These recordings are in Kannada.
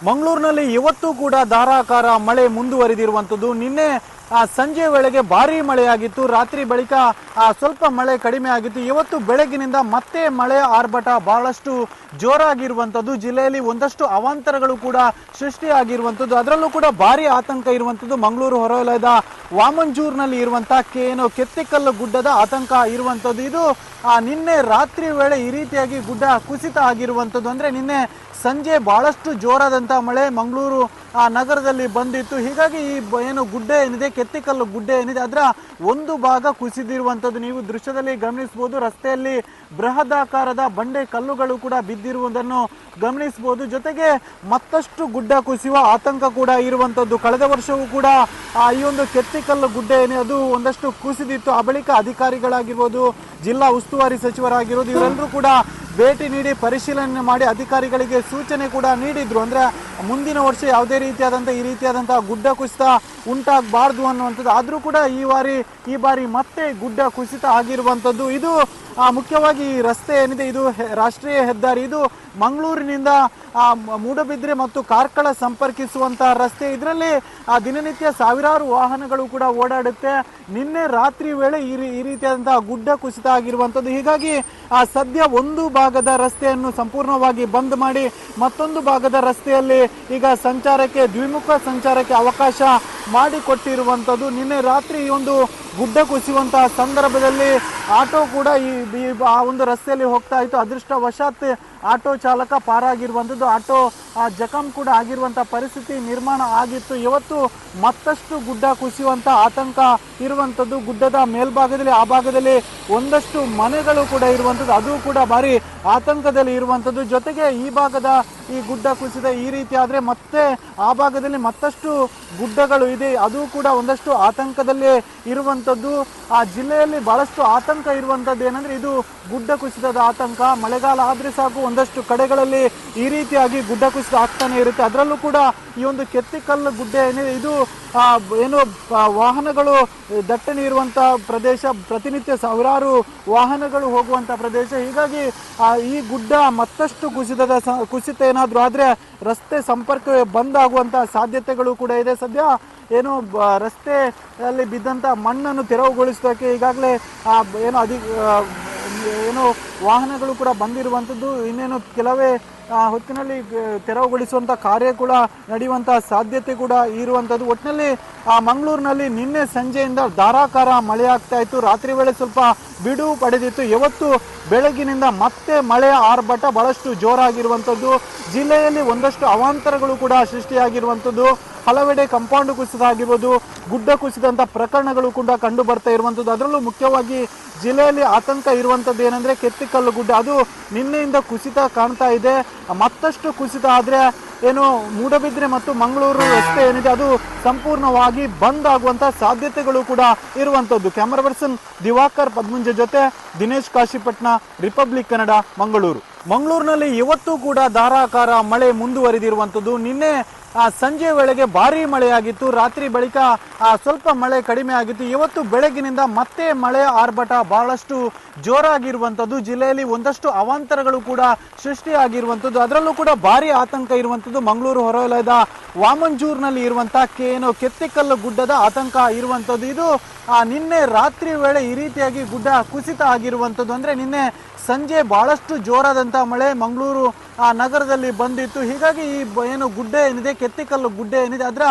ಮಂಗಳೂರಿನಲ್ಲಿ ಇವತ್ತು ಕೂಡ ಧಾರಾಕಾರ ಮಳೆ ಮುಂದುವರಿದಿರುವಂತದ್ದು. ನಿನ್ನೆ ಸಂಜೆ ವೇಳೆಗೆ ಭಾರಿ ಮಳೆಯಾಗಿತ್ತು. ರಾತ್ರಿ ಬಳಿಕ ಸ್ವಲ್ಪ ಮಳೆ ಕಡಿಮೆ ಆಗಿತ್ತು. ಇವತ್ತು ಬೆಳಗಿನಿಂದ ಮತ್ತೆ ಮಳೆ ಆರ್ಭಟ ಬಹಳಷ್ಟು ಜೋರಾಗಿರುವಂತದ್ದು. ಜಿಲ್ಲೆಯಲ್ಲಿ ಒಂದಷ್ಟು ಅವಾಂತರಗಳು ಕೂಡ ಸೃಷ್ಟಿಯಾಗಿರುವಂತದ್ದು. ಅದರಲ್ಲೂ ಕೂಡ ಭಾರಿ ಆತಂಕ ಇರುವಂತದ್ದು ಮಂಗಳೂರು ಹೊರವಲಯದ ವಾಮಂಜೂರಿನಲ್ಲಿ ಇರುವಂತಹ ಕೆತ್ತಿಕಲ್ಲು ಗುಡ್ಡದ ಆತಂಕ ಇರುವಂತದ್ದು. ಇದು ನಿನ್ನೆ ರಾತ್ರಿ ವೇಳೆ ಈ ರೀತಿಯಾಗಿ ಗುಡ್ಡ ಕುಸಿತ ಆಗಿರುವಂತದ್ದು. ಅಂದ್ರೆ ನಿನ್ನೆ ಸಂಜೆ ಬಹಳಷ್ಟು ಜೋರಾದಂತಹ ಮಳೆ ಮಂಗಳೂರು ನಗರದಲ್ಲಿ ಬಂದಿತ್ತು. ಹೀಗಾಗಿ ಈ ಏನು ಗುಡ್ಡ ಏನಿದೆ, ಕೆತ್ತಿಕಲ್ಲು ಗುಡ್ಡ ಏನಿದೆ, ಅದರ ಒಂದು ಭಾಗ ಕುಸಿದಿರುವಂತದ್ದು ನೀವು ದೃಶ್ಯದಲ್ಲಿ ಗಮನಿಸಬಹುದು. ರಸ್ತೆಯಲ್ಲಿ ಬೃಹದಾಕಾರದ ಬಂಡೆ ಕಲ್ಲುಗಳು ಕೂಡ ಬಿದ್ದಿರುವುದನ್ನು ಗಮನಿಸಬಹುದು. ಜೊತೆಗೆ ಮತ್ತಷ್ಟು ಗುಡ್ಡ ಕುಸಿಯುವ ಆತಂಕ ಕೂಡ ಇರುವಂತದ್ದು. ಕಳೆದ ವರ್ಷವೂ ಕೂಡ ಈ ಒಂದು ಕೆತ್ತಿಕಲ್ಲು ಗುಡ್ಡ ಏನಿದೆ ಅದು ಒಂದಷ್ಟು ಕುಸಿದಿತ್ತು. ಆ ಬಳಿಕ ಅಧಿಕಾರಿಗಳಾಗಿರ್ಬೋದು, ಜಿಲ್ಲಾ ಉಸ್ತುವಾರಿ ಸಚಿವರಾಗಿರೋದು, ಇವರೆಲ್ಲರೂ ಕೂಡ ಭೇಟಿ ನೀಡಿ ಪರಿಶೀಲನೆ ಮಾಡಿ ಅಧಿಕಾರಿಗಳಿಗೆ ಸೂಚನೆ ಕೂಡ ನೀಡಿದ್ರು. ಅಂದ್ರೆ ಮುಂದಿನ ವರ್ಷ ಯಾವುದೇ ಈ ರೀತಿಯಾದಂತಹ ಗುಡ್ಡ ಕುಸಿತ ಉಂಟಾಗಬಾರ್ದು ಅನ್ನುವಂಥದ್ದು. ಆದ್ರೂ ಕೂಡ ಈ ಬಾರಿ ಮತ್ತೆ ಗುಡ್ಡ ಕುಸಿತ ಆಗಿರುವಂತದ್ದು. ಇದು ಮುಖ್ಯವಾಗಿ ಈ ರಸ್ತೆ ಏನಿದೆ, ಇದು ರಾಷ್ಟ್ರೀಯ ಹೆದ್ದಾರಿ. ಇದು ಮಂಗಳೂರಿನಿಂದ ಮೂಡಬಿದ್ರೆ ಮತ್ತು ಕಾರ್ಕಳ ಸಂಪರ್ಕಿಸುವಂತಹ ರಸ್ತೆ. ಇದರಲ್ಲಿ ದಿನನಿತ್ಯ ಸಾವಿರಾರು ವಾಹನಗಳು ಕೂಡ ಓಡಾಡುತ್ತೆ. ನಿನ್ನೆ ರಾತ್ರಿ ವೇಳೆ ಈ ರೀತಿಯಾದಂತಹ ಗುಡ್ಡ ಕುಸಿತ ಆಗಿರುವಂತದ್ದು. ಹೀಗಾಗಿ ಸದ್ಯ ಒಂದು ಭಾಗದ ರಸ್ತೆಯನ್ನು ಸಂಪೂರ್ಣವಾಗಿ ಬಂದ್ ಮಾಡಿ ಮತ್ತೊಂದು ಭಾಗದ ರಸ್ತೆಯಲ್ಲಿ ಈಗ ದ್ವಿಮುಖ ಸಂಚಾರಕ್ಕೆ ಅವಕಾಶ ಮಾಡಿಕೊಟ್ಟಿರುವಂತದ್ದು. ನಿನ್ನೆ ರಾತ್ರಿ ಈ ಒಂದು ಗುಡ್ಡ ಕುಸಿಯುವಂತಹ ಸಂದರ್ಭದಲ್ಲಿ ಆಟೋ ಕೂಡ ಆ ಒಂದು ರಸ್ತೆಯಲ್ಲಿ ಹೋಗ್ತಾ ಇತ್ತು. ಅದೃಷ್ಟವಶಾತ್ ಆಟೋ ಚಾಲಕ ಪಾರಾಗಿರುವಂಥದ್ದು. ಆಟೋ ಜಖಂ ಕೂಡ ಆಗಿರುವಂತಹ ಪರಿಸ್ಥಿತಿ ನಿರ್ಮಾಣ ಆಗಿತ್ತು. ಇವತ್ತು ಮತ್ತಷ್ಟು ಗುಡ್ಡ ಕುಸಿಯುವಂತ ಆತಂಕ ಇರುವಂತದ್ದು. ಗುಡ್ಡದ ಮೇಲ್ಭಾಗದಲ್ಲಿ ಆ ಭಾಗದಲ್ಲಿ ಒಂದಷ್ಟು ಮನೆಗಳು ಕೂಡ ಇರುವಂತದ್ದು, ಅದು ಕೂಡ ಭಾರಿ ಆತಂಕದಲ್ಲಿ ಇರುವಂತದ್ದು. ಜೊತೆಗೆ ಈ ಭಾಗದ ಈ ಗುಡ್ಡ ಕುಸಿದ ಈ ರೀತಿ ಆದ್ರೆ ಮತ್ತೆ ಆ ಭಾಗದಲ್ಲಿ ಮತ್ತಷ್ಟು ಗುಡ್ಡಗಳು ಇದೆ, ಅದು ಕೂಡ ಒಂದಷ್ಟು ಆತಂಕದಲ್ಲಿ ಇರುವಂತದ್ದು. ಆ ಜಿಲ್ಲೆಯಲ್ಲಿ ಬಹಳಷ್ಟು ಆತಂಕ ಇರುವಂತದ್ದು ಏನಂದ್ರೆ ಇದು ಗುಡ್ಡ ಕುಸಿತದ ಆತಂಕ. ಮಳೆಗಾಲ ಆದ್ರೆ ಸಾಕು ಒಂದಷ್ಟು ಕಡೆಗಳಲ್ಲಿ ಈ ರೀತಿಯಾಗಿ ಗುಡ್ಡ ಕುಸಿತ ಆಗ್ತಾನೆ ಇರುತ್ತೆ. ಅದರಲ್ಲೂ ಕೂಡ ಈ ಒಂದು ಕೆತ್ತಿಕಲ್ಲು ಗುಡ್ಡ ಏನಿದೆ ಇದು ವಾಹನಗಳು ದಟ್ಟಣೆ ಇರುವಂತಹ ಪ್ರದೇಶ, ಪ್ರತಿನಿತ್ಯ ಸಾವಿರಾರು ವಾಹನಗಳು ಹೋಗುವಂತಹ ಪ್ರದೇಶ. ಹೀಗಾಗಿ ಈ ಗುಡ್ಡ ಮತ್ತಷ್ಟು ಕುಸಿತ ಏನಾದ್ರೂ ಆದ್ರೆ ರಸ್ತೆ ಸಂಪರ್ಕ ಬಂದ್ ಆಗುವಂತಹ ಸಾಧ್ಯತೆಗಳು ಕೂಡ ಇದೆ. ಸದ್ಯ ರಸ್ತೆಯಲ್ಲಿ ಬಿದ್ದಂತ ಮಣ್ಣನ್ನು ತೆರವುಗೊಳಿಸೋಕೆ ಈಗಾಗಲೇ ವಾಹನಗಳು ಕೂಡ ಬಂದಿರುವಂತದ್ದು. ಇನ್ನೇನು ಕೆಲವೇ ಹೊತ್ತಿನಲ್ಲಿ ತೆರವುಗೊಳಿಸುವಂತ ಕಾರ್ಯ ಕೂಡ ನಡೆಯುವಂತಹ ಸಾಧ್ಯತೆ ಕೂಡ ಇರುವಂತದ್ದು. ಒಟ್ಟಿನಲ್ಲಿ ಮಂಗಳೂರಿನಲ್ಲಿ ನಿನ್ನೆ ಸಂಜೆಯಿಂದ ಧಾರಾಕಾರ ಮಳೆ ಆಗ್ತಾ ಇತ್ತು. ರಾತ್ರಿ ವೇಳೆ ಸ್ವಲ್ಪ ಬಿಡುವು ಪಡೆದಿತ್ತು. ಇವತ್ತು ಬೆಳಗಿನಿಂದ ಮತ್ತೆ ಮಳೆಯ ಆರ್ಭಟ ಬಹಳಷ್ಟು ಜೋರಾಗಿರುವಂತದ್ದು. ಜಿಲ್ಲೆಯಲ್ಲಿ ಒಂದಷ್ಟು ಅವಾಂತರಗಳು ಕೂಡ ಸೃಷ್ಟಿಯಾಗಿರುವಂತದ್ದು. ಹಲವೆಡೆ ಕಂಪೌಂಡ್ ಕುಸಿತ ಆಗಿರ್ಬೋದು, ಗುಡ್ಡ ಕುಸಿದಂತ ಪ್ರಕರಣಗಳು ಕೂಡ ಕಂಡು ಬರ್ತಾ ಇರುವಂತದ್ದು. ಅದರಲ್ಲೂ ಮುಖ್ಯವಾಗಿ ಜಿಲ್ಲೆಯಲ್ಲಿ ಆತಂಕ ಇರುವಂತದ್ದು ಏನಂದ್ರೆ ಕೆತ್ತಿಕಲ್ಲು ಗುಡ್ಡ, ಅದು ನಿನ್ನೆಯಿಂದ ಕುಸಿತ ಕಾಣ್ತಾ ಇದೆ. ಮತ್ತಷ್ಟು ಕುಸಿತ ಆದ್ರೆ ಮೂಡಬಿದ್ರೆ ಮತ್ತು ಮಂಗಳೂರು ರಸ್ತೆ ಏನಿದೆ ಅದು ಸಂಪೂರ್ಣವಾಗಿ ಬಂದ್ ಆಗುವಂತ ಸಾಧ್ಯತೆಗಳು ಕೂಡ ಇರುವಂತದ್ದು. ಕ್ಯಾಮರಾ ಪರ್ಸನ್ ದಿವಾಕರ್ ಪದ್ಮುಂಜೆ ಜೊತೆ ದಿನೇಶ್ ಕಾಶಿಪಟ್ನ, ರಿಪಬ್ಲಿಕ್ ಕನ್ನಡ, ಮಂಗಳೂರು. ಮಂಗಳೂರಿನಲ್ಲಿ ಇವತ್ತು ಕೂಡ ಧಾರಾಕಾರ ಮಳೆ ಮುಂದುವರಿದಿರುವಂತದ್ದು. ನಿನ್ನೆ ಸಂಜೆ ವೇಳೆಗೆ ಭಾರಿ ಮಳೆಯಾಗಿತ್ತು. ರಾತ್ರಿ ಬಳಿಕ ಸ್ವಲ್ಪ ಮಳೆ ಕಡಿಮೆ ಆಗಿತ್ತು. ಇವತ್ತು ಬೆಳಗಿನಿಂದ ಮತ್ತೆ ಮಳೆ ಆರ್ಭಟ ಬಹಳಷ್ಟು ಜೋರಾಗಿರುವಂತದ್ದು. ಜಿಲ್ಲೆಯಲ್ಲಿ ಒಂದಷ್ಟು ಅವಾಂತರಗಳು ಕೂಡ ಸೃಷ್ಟಿಯಾಗಿರುವಂತದ್ದು. ಅದರಲ್ಲೂ ಕೂಡ ಭಾರಿ ಆತಂಕ ಇರುವಂತದ್ದು ಮಂಗಳೂರು ಹೊರವಲಯದ ವಾಮಂಜೂರಿನಲ್ಲಿ ಇರುವಂತಹ ಕೆತ್ತಿಕಲ್ಲು ಗುಡ್ಡದ ಆತಂಕ ಇರುವಂತದ್ದು. ಇದು ನಿನ್ನೆ ರಾತ್ರಿ ವೇಳೆ ಈ ರೀತಿಯಾಗಿ ಗುಡ್ಡ ಕುಸಿತ ಆಗಿರುವಂತದ್ದು. ಅಂದ್ರೆ ನಿನ್ನೆ ಸಂಜೆ ಬಹಳಷ್ಟು ಜೋರಾದಂತಹ ಮಳೆ ಮಂಗಳೂರು ನಗರದಲ್ಲಿ ಬಂದಿತ್ತು. ಹೀಗಾಗಿ ಈ ಗುಡ್ಡ ಏನಿದೆ, ಕೆತ್ತಿಕಲ್ಲು ಗುಡ್ಡ ಏನಿದೆ, ಅದರ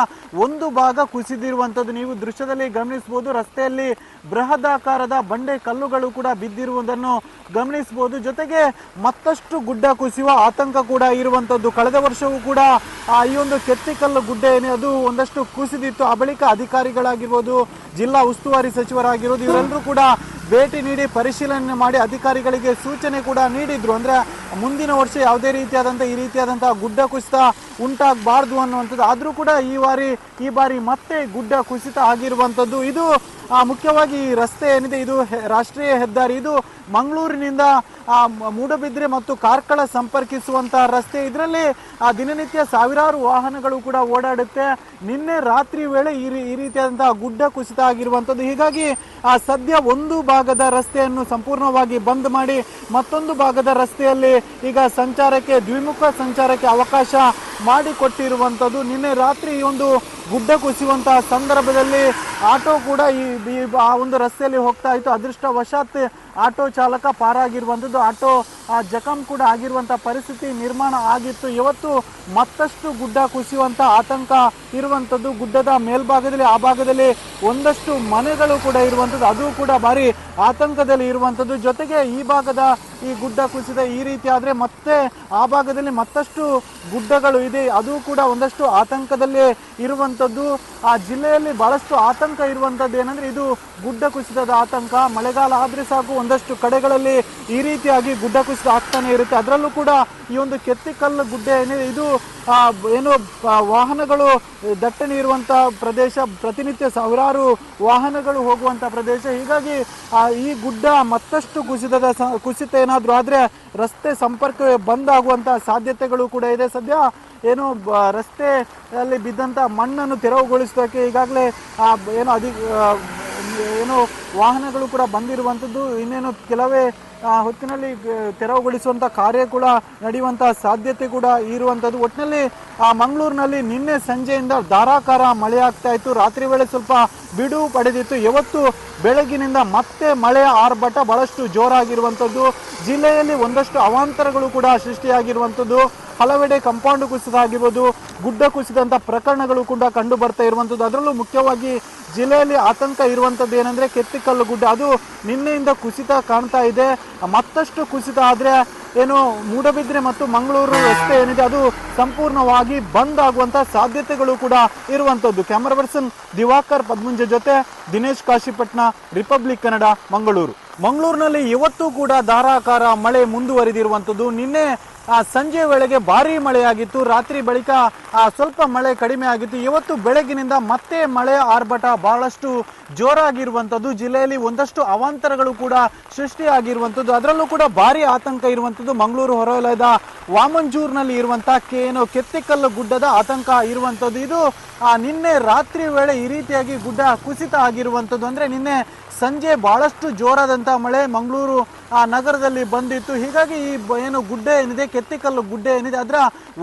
ಒಂದು ಭಾಗ ಕುಸಿದಿರುವಂತದ್ದು ನೀವು ದೃಶ್ಯದಲ್ಲಿ ಗಮನಿಸಬಹುದು. ರಸ್ತೆಯಲ್ಲಿ ಬೃಹದಾಕಾರದ ಬಂಡೆ ಕಲ್ಲುಗಳು ಕೂಡ ಬಿದ್ದಿರುವುದನ್ನು ಗಮನಿಸಬಹುದು. ಜೊತೆಗೆ ಮತ್ತಷ್ಟು ಗುಡ್ಡ ಕುಸಿಯುವ ಆತಂಕ ಕೂಡ ಇರುವಂತದ್ದು. ಕಳೆದ ವರ್ಷವೂ ಕೂಡ ಈ ಒಂದು ಕೆತ್ತಿಕಲ್ಲು ಗುಡ್ಡ ಏನಿದೆ ಅದು ಒಂದಷ್ಟು ಕುಸಿದಿತ್ತು. ಆ ಬಳಿಕ ಅಧಿಕಾರಿಗಳಾಗಿರ್ಬೋದು, ಜಿಲ್ಲಾ ಉಸ್ತುವಾರಿ ಸಚಿವರಾಗಿರೋದು, ಇವರೆಲ್ಲರೂ ಕೂಡ ಭೇಟಿ ನೀಡಿ ಪರಿಶೀಲನೆ ಮಾಡಿ ಅಧಿಕಾರಿಗಳಿಗೆ ಸೂಚನೆ ಕೂಡ ನೀಡಿದ್ರು. ಅಂದ್ರೆ ಮುಂದಿನ ವರ್ಷ ಯಾವುದೇ ಈ ರೀತಿಯಾದಂತಹ ಗುಡ್ಡ ಕುಸಿತ ಉಂಟಾಗಬಾರ್ದು ಅನ್ನುವಂಥದ್ದು. ಆದ್ರೂ ಕೂಡ ಈ ಬಾರಿ ಮತ್ತೆ ಗುಡ್ಡ ಕುಸಿತ ಆಗಿರುವಂತದ್ದು. ಇದು ಮುಖ್ಯವಾಗಿ ಈ ರಸ್ತೆ ಏನಿದೆ, ಇದು ರಾಷ್ಟ್ರೀಯ ಹೆದ್ದಾರಿ. ಇದು ಮಂಗಳೂರಿನಿಂದ ಮೂಡಬಿದ್ರೆ ಮತ್ತು ಕಾರ್ಕಳ ಸಂಪರ್ಕಿಸುವಂತಹ ರಸ್ತೆ. ಇದರಲ್ಲಿ ದಿನನಿತ್ಯ ಸಾವಿರಾರು ವಾಹನಗಳು ಕೂಡ ಓಡಾಡುತ್ತೆ. ನಿನ್ನೆ ರಾತ್ರಿ ವೇಳೆ ಈ ರೀತಿಯಾದಂತಹ ಗುಡ್ಡ ಕುಸಿತ ಆಗಿರುವಂತದ್ದು. ಹೀಗಾಗಿ ಸದ್ಯ ಒಂದು ಭಾಗದ ರಸ್ತೆಯನ್ನು ಸಂಪೂರ್ಣವಾಗಿ ಬಂದ್ ಮಾಡಿ ಮತ್ತೊಂದು ಭಾಗದ ರಸ್ತೆಯಲ್ಲಿ ಈಗ ದ್ವಿಮುಖ ಸಂಚಾರಕ್ಕೆ ಅವಕಾಶ ಮಾಡಿಕೊಟ್ಟಿರುವಂಥದ್ದು. ನಿನ್ನೆ ರಾತ್ರಿ ಈ ಒಂದು ಗುಡ್ಡ ಕುಸಿಯುವಂತಹ ಸಂದರ್ಭದಲ್ಲಿ ಆಟೋ ಕೂಡ ಆ ಒಂದು ರಸ್ತೆಯಲ್ಲಿ ಹೋಗ್ತಾ ಇತ್ತು. ಅದೃಷ್ಟವಶಾತ್ ಆಟೋ ಚಾಲಕ ಪಾರಾಗಿರುವಂಥದ್ದು. ಆಟೋ ಜಖಂ ಕೂಡ ಆಗಿರುವಂಥ ಪರಿಸ್ಥಿತಿ ನಿರ್ಮಾಣ ಆಗಿತ್ತು. ಇವತ್ತು ಮತ್ತಷ್ಟು ಗುಡ್ಡ ಕುಸಿಯುವಂಥ ಆತಂಕ ಇರುವಂಥದ್ದು. ಗುಡ್ಡದ ಮೇಲ್ಭಾಗದಲ್ಲಿ ಆ ಭಾಗದಲ್ಲಿ ಒಂದಷ್ಟು ಮನೆಗಳು ಕೂಡ ಇರುವಂಥದ್ದು, ಅದು ಕೂಡ ಭಾರಿ ಆತಂಕದಲ್ಲಿ ಇರುವಂಥದ್ದು. ಜೊತೆಗೆ ಈ ಭಾಗದ ಈ ಗುಡ್ಡ ಕುಸಿದ ಈ ರೀತಿ ಆದರೆ ಮತ್ತೆ ಆ ಭಾಗದಲ್ಲಿ ಮತ್ತಷ್ಟು ಗುಡ್ಡಗಳು ಇದೆ, ಅದು ಕೂಡ ಒಂದಷ್ಟು ಆತಂಕದಲ್ಲೇ ಇರುವಂಥದ್ದು. ಆ ಜಿಲ್ಲೆಯಲ್ಲಿ ಬಹಳಷ್ಟು ಆತಂಕ ಇರುವಂಥದ್ದು ಏನಂದ್ರೆ ಇದು ಗುಡ್ಡ ಕುಸಿತದ ಆತಂಕ. ಮಳೆಗಾಲ ಆದರೆ ಸಾಕು ಒಂದಷ್ಟು ಕಡೆಗಳಲ್ಲಿ ಈ ರೀತಿಯಾಗಿ ಗುಡ್ಡ ಕುಸಿತ ಆಗ್ತಾನೆ ಇರುತ್ತೆ. ಅದರಲ್ಲೂ ಕೂಡ ಈ ಒಂದು ಕೆತ್ತಿಕಲ್ಲು ಗುಡ್ಡ ಏನಿದೆ ಇದು ಏನು ವಾಹನಗಳು ದಟ್ಟಣೆ ಇರುವಂಥ ಪ್ರದೇಶ, ಪ್ರತಿನಿತ್ಯ ಸಾವಿರಾರು ವಾಹನಗಳು ಹೋಗುವಂಥ ಪ್ರದೇಶ. ಹೀಗಾಗಿ ಈ ಗುಡ್ಡ ಮತ್ತಷ್ಟು ಕುಸಿತ ಏನಾದರೂ ಆದರೆ ರಸ್ತೆ ಸಂಪರ್ಕವೇ ಬಂದ್ ಆಗುವಂಥ ಸಾಧ್ಯತೆಗಳು ಕೂಡ ಇದೆ. ಸದ್ಯ ಏನು ರಸ್ತೆಯಲ್ಲಿ ಬಿದ್ದಂಥ ಮಣ್ಣನ್ನು ತೆರವುಗೊಳಿಸೋದಕ್ಕೆ ಈಗಾಗಲೇ ಏನು ವಾಹನಗಳು ಕೂಡ ಬಂದಿರುವಂಥದ್ದು. ಇನ್ನೇನು ಕೆಲವೇ ಹೊತ್ತಿನಲ್ಲಿ ತೆರವುಗೊಳಿಸುವಂಥ ಕಾರ್ಯ ಕೂಡ ನಡೆಯುವಂಥ ಸಾಧ್ಯತೆ ಕೂಡ ಇರುವಂಥದ್ದು. ಒಟ್ಟಿನಲ್ಲಿ ಮಂಗಳೂರಿನಲ್ಲಿ ನಿನ್ನೆ ಸಂಜೆಯಿಂದ ಧಾರಾಕಾರ ಮಳೆ ಆಗ್ತಾ ಇತ್ತು. ರಾತ್ರಿ ವೇಳೆ ಸ್ವಲ್ಪ ಬಿಡುವು ಪಡೆದಿತ್ತು. ಇವತ್ತು ಬೆಳಗಿನಿಂದ ಮತ್ತೆ ಮಳೆಯ ಆರ್ಭಟ ಬಹಳಷ್ಟು ಜೋರಾಗಿರುವಂಥದ್ದು. ಜಿಲ್ಲೆಯಲ್ಲಿ ಒಂದಷ್ಟು ಅವಾಂತರಗಳು ಕೂಡ ಸೃಷ್ಟಿಯಾಗಿರುವಂಥದ್ದು. ಹಲವೆಡೆ ಕಂಪೌಂಡ್ ಕುಸಿತ ಆಗಿರ್ಬೋದು, ಗುಡ್ಡ ಕುಸಿದಂಥ ಪ್ರಕರಣಗಳು ಕೂಡ ಕಂಡು ಬರ್ತಾ ಇರುವಂಥದ್ದು. ಅದರಲ್ಲೂ ಮುಖ್ಯವಾಗಿ ಜಿಲ್ಲೆಯಲ್ಲಿ ಆತಂಕ ಇರುವಂಥದ್ದು ಏನಂದರೆ ಕೆತ್ತಿಕಲ್ಲು ಗುಡ್ಡ, ಅದು ನಿನ್ನೆಯಿಂದ ಕುಸಿತ ಕಾಣ್ತಾ ಇದೆ. ಮತ್ತಷ್ಟು ಕುಸಿತ ಆದರೆ ಏನು ಮೂಡಬಿದ್ರೆ ಮತ್ತು ಮಂಗಳೂರು ರಸ್ತೆ ಏನಿದೆ ಅದು ಸಂಪೂರ್ಣವಾಗಿ ಬಂದ್ ಆಗುವಂಥ ಸಾಧ್ಯತೆಗಳು ಕೂಡ ಇರುವಂಥದ್ದು. ಕ್ಯಾಮರಾ ಪರ್ಸನ್ ದಿವಾಕರ್ ಪದ್ಮುಂಜೆ ಜೊತೆ ದಿನೇಶ್ ಕಾಶಿಪಟ್ನ, ರಿಪಬ್ಲಿಕ್ ಕನ್ನಡ, ಮಂಗಳೂರು. ಮಂಗಳೂರಿನಲ್ಲಿ ಇವತ್ತು ಕೂಡ ಧಾರಾಕಾರ ಮಳೆ ಮುಂದುವರಿದಿರುವಂಥದ್ದು. ನಿನ್ನೆ ಸಂಜೆ ವೇಳೆಗೆ ಭಾರಿ ಮಳೆಯಾಗಿತ್ತು. ರಾತ್ರಿ ಬಳಿಕ ಸ್ವಲ್ಪ ಮಳೆ ಕಡಿಮೆ ಆಗಿತ್ತು. ಇವತ್ತು ಬೆಳಗಿನಿಂದ ಮತ್ತೆ ಮಳೆ ಆರ್ಭಟ ಬಹಳಷ್ಟು ಜೋರಾಗಿರುವಂಥದ್ದು. ಜಿಲ್ಲೆಯಲ್ಲಿ ಒಂದಷ್ಟು ಅವಾಂತರಗಳು ಕೂಡ ಸೃಷ್ಟಿಯಾಗಿರುವಂಥದ್ದು. ಅದರಲ್ಲೂ ಕೂಡ ಭಾರಿ ಆತಂಕ ಇರುವಂಥದ್ದು ಮಂಗಳೂರು ಹೊರವಲಯದ ವಾಮಂಜೂರಿನಲ್ಲಿ ಇರುವಂಥ ಕೆತ್ತಿಕಲ್ಲು ಗುಡ್ಡದ ಆತಂಕ ಇರುವಂಥದ್ದು. ಇದು ನಿನ್ನೆ ರಾತ್ರಿ ವೇಳೆ ಈ ರೀತಿಯಾಗಿ ಗುಡ್ಡ ಕುಸಿತ ಆಗಿರುವಂಥದ್ದು. ಅಂದರೆ ನಿನ್ನೆ ಸಂಜೆ ಬಹಳಷ್ಟು ಜೋರಾದಂಥ ಮಳೆ ಮಂಗಳೂರು ನಗರದಲ್ಲಿ ಬಂದಿತ್ತು. ಹೀಗಾಗಿ ಈ ಏನು ಗುಡ್ಡ ಏನಿದೆ, ಕೆತ್ತಿಕಲ್ಲು ಗುಡ್ಡ ಏನಿದೆ, ಅದರ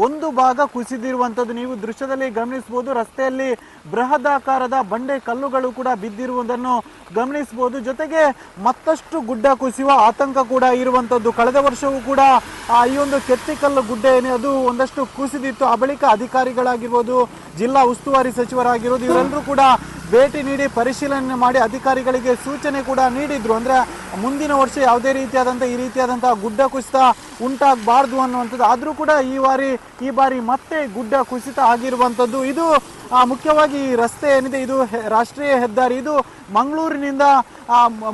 ಒಂದು ಭಾಗ ಕುಸಿದಿರುವಂಥದ್ದು ನೀವು ದೃಶ್ಯದಲ್ಲಿ ಗಮನಿಸಬಹುದು. ರಸ್ತೆಯಲ್ಲಿ ಬೃಹದಾಕಾರದ ಬಂಡೆ ಕಲ್ಲುಗಳು ಕೂಡ ಬಿದ್ದಿರುವುದನ್ನು ಗಮನಿಸಬಹುದು. ಜೊತೆಗೆ ಮತ್ತಷ್ಟು ಗುಡ್ಡ ಕುಸಿಯುವ ಆತಂಕ ಕೂಡ ಇರುವಂಥದ್ದು. ಕಳೆದ ವರ್ಷವೂ ಕೂಡ ಈ ಒಂದು ಕೆತ್ತಿಕಲ್ಲು ಗುಡ್ಡ ಏನಿದೆ ಅದು ಒಂದಷ್ಟು ಕುಸಿದಿತ್ತು. ಆ ಬಳಿಕ ಅಧಿಕಾರಿಗಳಾಗಿರ್ಬೋದು, ಜಿಲ್ಲಾ ಉಸ್ತುವಾರಿ ಸಚಿವರಾಗಿರೋದು ಇವರೆಲ್ಲರೂ ಕೂಡ ಭೇಟಿ ನೀಡಿ ಪರಿಶೀಲನೆ ಮಾಡಿ ಅಧಿಕಾರಿಗಳಿಗೆ ಸೂಚನೆ ಕೂಡ ನೀಡಿದ್ರು. ಅಂದರೆ ಮುಂದಿನ ವರ್ಷ ಯಾವುದೇ ಈ ರೀತಿಯಾದಂಥ ಗುಡ್ಡ ಕುಸಿತ ಉಂಟಾಗಬಾರ್ದು ಅನ್ನುವಂಥದ್ದು. ಆದರೂ ಕೂಡ ಈ ಬಾರಿ ಮತ್ತೆ ಗುಡ್ಡ ಕುಸಿತ ಆಗಿರುವಂಥದ್ದು. ಇದು ಮುಖ್ಯವಾಗಿ ಈ ರಸ್ತೆ ಏನಿದೆ ಇದು ರಾಷ್ಟ್ರೀಯ ಹೆದ್ದಾರಿ. ಇದು ಮಂಗಳೂರಿನಿಂದ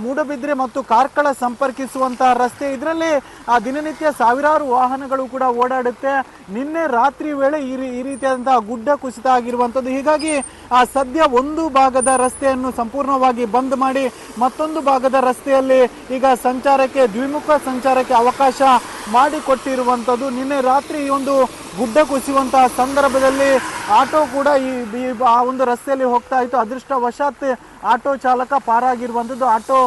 ಮೂಡಬಿದ್ರೆ ಮತ್ತು ಕಾರ್ಕಳ ಸಂಪರ್ಕಿಸುವಂಥ ರಸ್ತೆ. ಇದರಲ್ಲಿ ದಿನನಿತ್ಯ ಸಾವಿರಾರು ವಾಹನಗಳು ಕೂಡ ಓಡಾಡುತ್ತೆ. ನಿನ್ನೆ ರಾತ್ರಿ ವೇಳೆ ಈ ರೀತಿಯಾದಂತಹ ಗುಡ್ಡ ಕುಸಿತ ಆಗಿರುವಂಥದ್ದು. ಹೀಗಾಗಿ ಸದ್ಯ ಒಂದು ಭಾಗದ ರಸ್ತೆಯನ್ನು ಸಂಪೂರ್ಣವಾಗಿ ಬಂದ್ ಮಾಡಿ ಮತ್ತೊಂದು ಭಾಗದ ರಸ್ತೆಯಲ್ಲಿ ಈಗ ದ್ವಿಮುಖ ಸಂಚಾರಕ್ಕೆ ಅವಕಾಶ ಮಾಡಿಕೊಟ್ಟಿರುವಂಥದ್ದು. ನಿನ್ನೆ ರಾತ್ರಿ ಈ ಒಂದು ಗುಡ್ಡ ಕುಸಿಯುವಂತಹ ಸಂದರ್ಭದಲ್ಲಿ ಆಟೋ ಕೂಡ ಆ ಒಂದು ರಸ್ತೆಯಲ್ಲಿ ಹೋಗ್ತಾ ಇತ್ತು. ಅದೃಷ್ಟವಶಾತ್ ಆಟೋ ಚಾಲಕ ಪಾರಾಗಿರುವಂಥದ್ದು. ಆಟೋ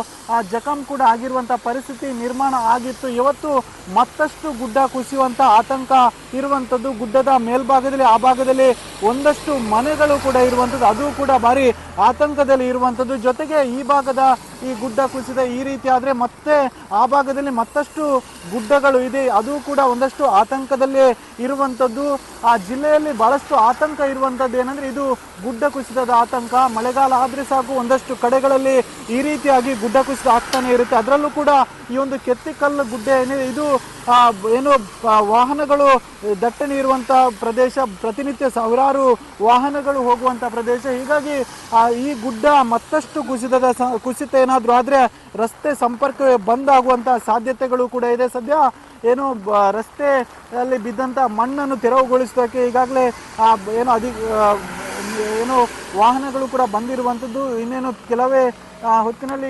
ಜಖಂ ಕೂಡ ಆಗಿರುವಂಥ ಪರಿಸ್ಥಿತಿ ನಿರ್ಮಾಣ ಆಗಿತ್ತು. ಇವತ್ತು ಮತ್ತಷ್ಟು ಗುಡ್ಡ ಕುಸಿಯುವಂಥ ಆತಂಕ ಇರುವಂಥದ್ದು. ಗುಡ್ಡದ ಮೇಲ್ಭಾಗದಲ್ಲಿ ಆ ಭಾಗದಲ್ಲಿ ಒಂದಷ್ಟು ಮನೆಗಳು ಕೂಡ ಇರುವಂಥದ್ದು, ಅದು ಕೂಡ ಭಾರಿ ಆತಂಕದಲ್ಲಿ ಇರುವಂಥದ್ದು. ಜೊತೆಗೆ ಈ ಭಾಗದ ಈ ಗುಡ್ಡ ಕುಸಿದ ಈ ರೀತಿ ಆದರೆ ಮತ್ತೆ ಆ ಭಾಗದಲ್ಲಿ ಮತ್ತಷ್ಟು ಗುಡ್ಡಗಳು ಇದೆ, ಅದು ಕೂಡ ಒಂದಷ್ಟು ಆತಂಕದಲ್ಲೇ ಇರುವಂಥದ್ದು. ಆ ಜಿಲ್ಲೆಯಲ್ಲಿ ಬಹಳಷ್ಟು ಆತಂಕ ಇರುವಂಥದ್ದು ಏನಂದ್ರೆ ಇದು ಗುಡ್ಡ ಕುಸಿತದ ಆತಂಕ. ಮಳೆಗಾಲ ಆದರೆ ಸಾಕು ಒಂದಷ್ಟು ಕಡೆಗಳಲ್ಲಿ ಈ ರೀತಿಯಾಗಿ ಗುಡ್ಡ ಕುಸಿತ ಆಗ್ತಾನೆ ಇರುತ್ತೆ. ಅದರಲ್ಲೂ ಕೂಡ ಈ ಒಂದು ಕೆತ್ತಿಕಲ್ಲು ಗುಡ್ಡ ಏನಿದೆ ಇದು ಏನು ವಾಹನಗಳು ದಟ್ಟಣೆ ಇರುವಂಥ ಪ್ರದೇಶ, ಪ್ರತಿನಿತ್ಯ ಸಾವಿರಾರು ವಾಹನಗಳು ಹೋಗುವಂಥ ಪ್ರದೇಶ. ಹೀಗಾಗಿ ಈ ಗುಡ್ಡ ಮತ್ತಷ್ಟು ಕುಸಿತ ಏನಾದರೂ ಆದರೆ ರಸ್ತೆ ಸಂಪರ್ಕವೇ ಬಂದ್ ಆಗುವಂಥ ಸಾಧ್ಯತೆಗಳು ಕೂಡ ಇದೆ. ಸದ್ಯ ಏನು ರಸ್ತೆಯಲ್ಲಿ ಬಿದ್ದಂಥ ಮಣ್ಣನ್ನು ತೆರವುಗೊಳಿಸೋದಕ್ಕೆ ಈಗಾಗಲೇ ಏನು ವಾಹನಗಳು ಕೂಡ ಬಂದಿರುವಂಥದ್ದು. ಇನ್ನೇನು ಕೆಲವೇ ಹೊತ್ತಿನಲ್ಲಿ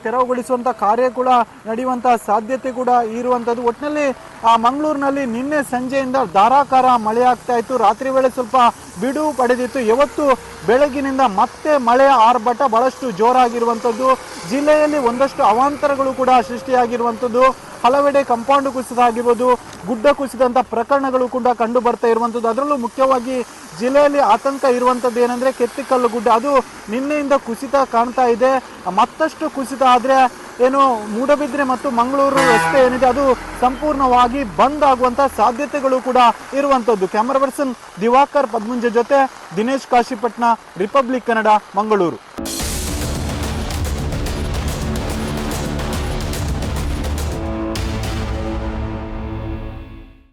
ತೆರವುಗೊಳಿಸುವಂಥ ಕಾರ್ಯ ಕೂಡ ನಡೆಯುವಂಥ ಸಾಧ್ಯತೆ ಕೂಡ ಇರುವಂಥದ್ದು. ಒಟ್ಟಿನಲ್ಲಿ ಮಂಗಳೂರಿನಲ್ಲಿ ನಿನ್ನೆ ಸಂಜೆಯಿಂದ ಧಾರಾಕಾರ ಮಳೆ ಆಗ್ತಾ ಇತ್ತು. ರಾತ್ರಿ ವೇಳೆ ಸ್ವಲ್ಪ ಬಿಡುವು ಪಡೆದಿತ್ತು. ಇವತ್ತು ಬೆಳಗಿನಿಂದ ಮತ್ತೆ ಮಳೆಯ ಆರ್ಭಟ ಬಹಳಷ್ಟು ಜೋರಾಗಿರುವಂಥದ್ದು. ಜಿಲ್ಲೆಯಲ್ಲಿ ಒಂದಷ್ಟು ಅವಾಂತರಗಳು ಕೂಡ ಸೃಷ್ಟಿಯಾಗಿರುವಂಥದ್ದು. ಹಲವೆಡೆ ಕಂಪೌಂಡ್ ಕುಸಿತ ಆಗಿರ್ಬೋದು, ಗುಡ್ಡ ಕುಸಿದಂಥ ಪ್ರಕರಣಗಳು ಕೂಡ ಕಂಡು ಬರ್ತಾ ಇರುವಂಥದ್ದು. ಅದರಲ್ಲೂ ಮುಖ್ಯವಾಗಿ ಜಿಲ್ಲೆಯಲ್ಲಿ ಆತಂಕ ಇರುವಂಥದ್ದು ಏನಂದರೆ ಕೆತ್ತಿಕಲ್ಲು ಗುಡ್ಡ, ಅದು ನಿನ್ನೆಯಿಂದ ಕುಸಿತ ಕಾಣ್ತಾ ಇದೆ. ಮತ್ತಷ್ಟು ಕುಸಿತ ಆದರೆ ಏನು ಮೂಡಬಿದ್ರೆ ಮತ್ತು ಮಂಗಳೂರು ರಸ್ತೆ ಏನಿದೆ ಅದು ಸಂಪೂರ್ಣವಾಗಿ ಬಂದ್ ಆಗುವಂಥ ಸಾಧ್ಯತೆಗಳು ಕೂಡ ಇರುವಂಥದ್ದು. ಕ್ಯಾಮರಾ ಪರ್ಸನ್ ದಿವಾಕರ್ ಪದ್ಮುಂಜೆ ಜೊತೆ ದಿನೇಶ್ ಕಾಶಿಪಟ್ನ, ರಿಪಬ್ಲಿಕ್ ಕನ್ನಡ, ಮಂಗಳೂರು.